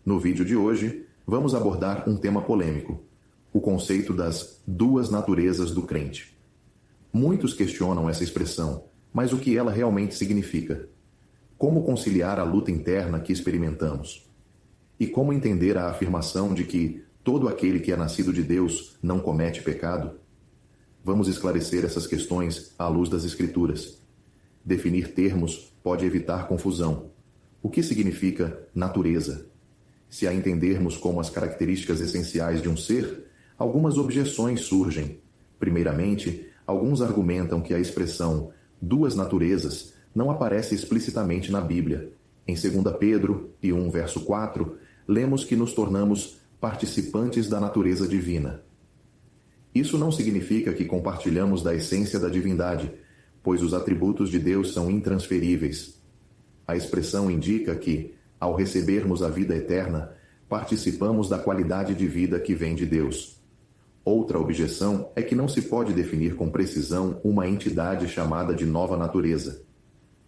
No vídeo de hoje, vamos abordar um tema polêmico: o conceito das duas naturezas do crente. Muitos questionam essa expressão, mas o que ela realmente significa? Como conciliar a luta interna que experimentamos? E como entender a afirmação de que todo aquele que é nascido de Deus não comete pecado? Vamos esclarecer essas questões à luz das Escrituras. Definir termos pode evitar confusão. O que significa natureza? Se a entendermos como as características essenciais de um ser, algumas objeções surgem. Primeiramente, alguns argumentam que a expressão duas naturezas não aparece explicitamente na Bíblia. Em 2 Pedro 1, verso 4, lemos que nos tornamos participantes da natureza divina. Isso não significa que compartilhamos da essência da divindade, pois os atributos de Deus são intransferíveis. A expressão indica que, ao recebermos a vida eterna, participamos da qualidade de vida que vem de Deus. Outra objeção é que não se pode definir com precisão uma entidade chamada de nova natureza.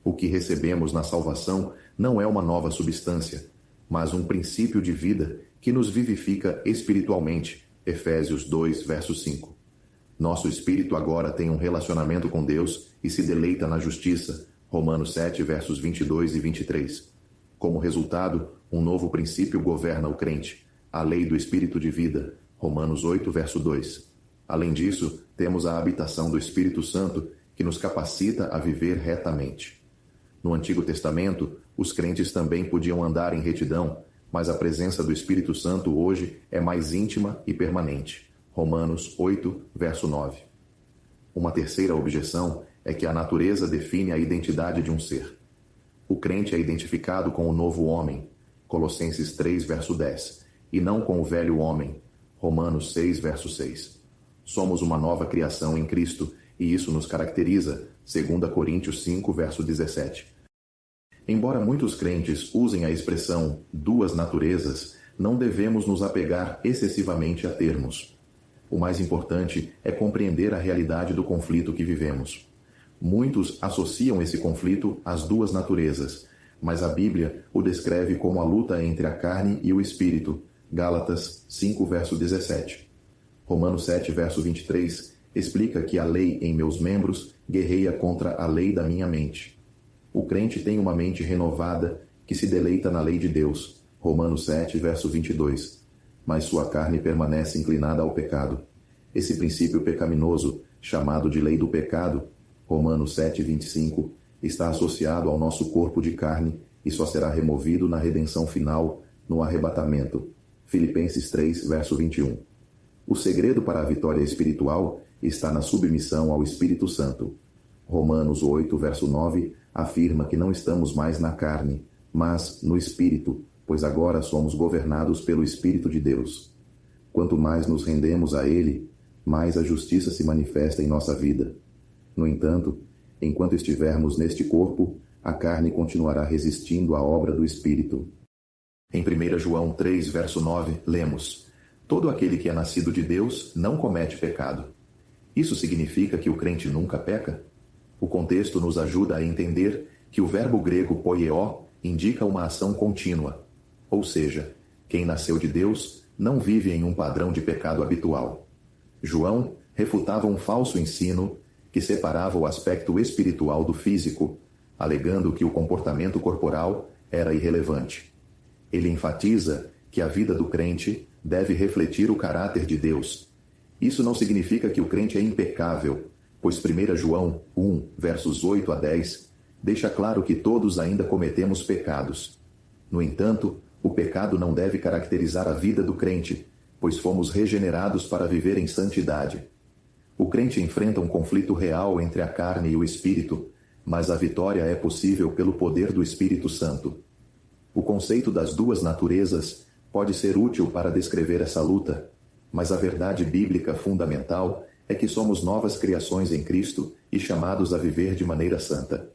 O que recebemos na salvação não é uma nova substância, mas um princípio de vida que nos vivifica espiritualmente. Efésios 2, verso 5. Nosso espírito agora tem um relacionamento com Deus e se deleita na justiça. Romanos 7, versos 22 e 23. Como resultado, um novo princípio governa o crente, a lei do Espírito de vida, Romanos 8, verso 2. Além disso, temos a habitação do Espírito Santo, que nos capacita a viver retamente. No Antigo Testamento, os crentes também podiam andar em retidão, mas a presença do Espírito Santo hoje é mais íntima e permanente, Romanos 8, verso 9. Uma terceira objeção é que a natureza define a identidade de um ser. O crente é identificado com o novo homem, Colossenses 3, verso 10, e não com o velho homem, Romanos 6, verso 6. Somos uma nova criação em Cristo, e isso nos caracteriza, 2 Coríntios 5, verso 17. Embora muitos crentes usem a expressão duas naturezas, não devemos nos apegar excessivamente a termos. O mais importante é compreender a realidade do conflito que vivemos. Muitos associam esse conflito às duas naturezas, mas a Bíblia o descreve como a luta entre a carne e o espírito, Gálatas 5, verso 17. Romanos 7, verso 23, explica que a lei em meus membros guerreia contra a lei da minha mente. O crente tem uma mente renovada que se deleita na lei de Deus, Romanos 7, verso 22, mas sua carne permanece inclinada ao pecado. Esse princípio pecaminoso, chamado de lei do pecado, Romanos 7, 25, está associado ao nosso corpo de carne e só será removido na redenção final, no arrebatamento. Filipenses 3, verso 21. O segredo para a vitória espiritual está na submissão ao Espírito Santo. Romanos 8, verso 9, afirma que não estamos mais na carne, mas no Espírito, pois agora somos governados pelo Espírito de Deus. Quanto mais nos rendemos a Ele, mais a justiça se manifesta em nossa vida. No entanto, enquanto estivermos neste corpo, a carne continuará resistindo à obra do Espírito. Em 1 João 3, verso 9, lemos: todo aquele que é nascido de Deus não comete pecado. Isso significa que o crente nunca peca? O contexto nos ajuda a entender que o verbo grego poieo indica uma ação contínua, ou seja, quem nasceu de Deus não vive em um padrão de pecado habitual. João refutava um falso ensino que separava o aspecto espiritual do físico, alegando que o comportamento corporal era irrelevante. Ele enfatiza que a vida do crente deve refletir o caráter de Deus. Isso não significa que o crente é impecável, pois 1 João 1, versos 8 a 10, deixa claro que todos ainda cometemos pecados. No entanto, o pecado não deve caracterizar a vida do crente, pois fomos regenerados para viver em santidade. O crente enfrenta um conflito real entre a carne e o espírito, mas a vitória é possível pelo poder do Espírito Santo. O conceito das duas naturezas pode ser útil para descrever essa luta, mas a verdade bíblica fundamental é que somos novas criações em Cristo e chamados a viver de maneira santa.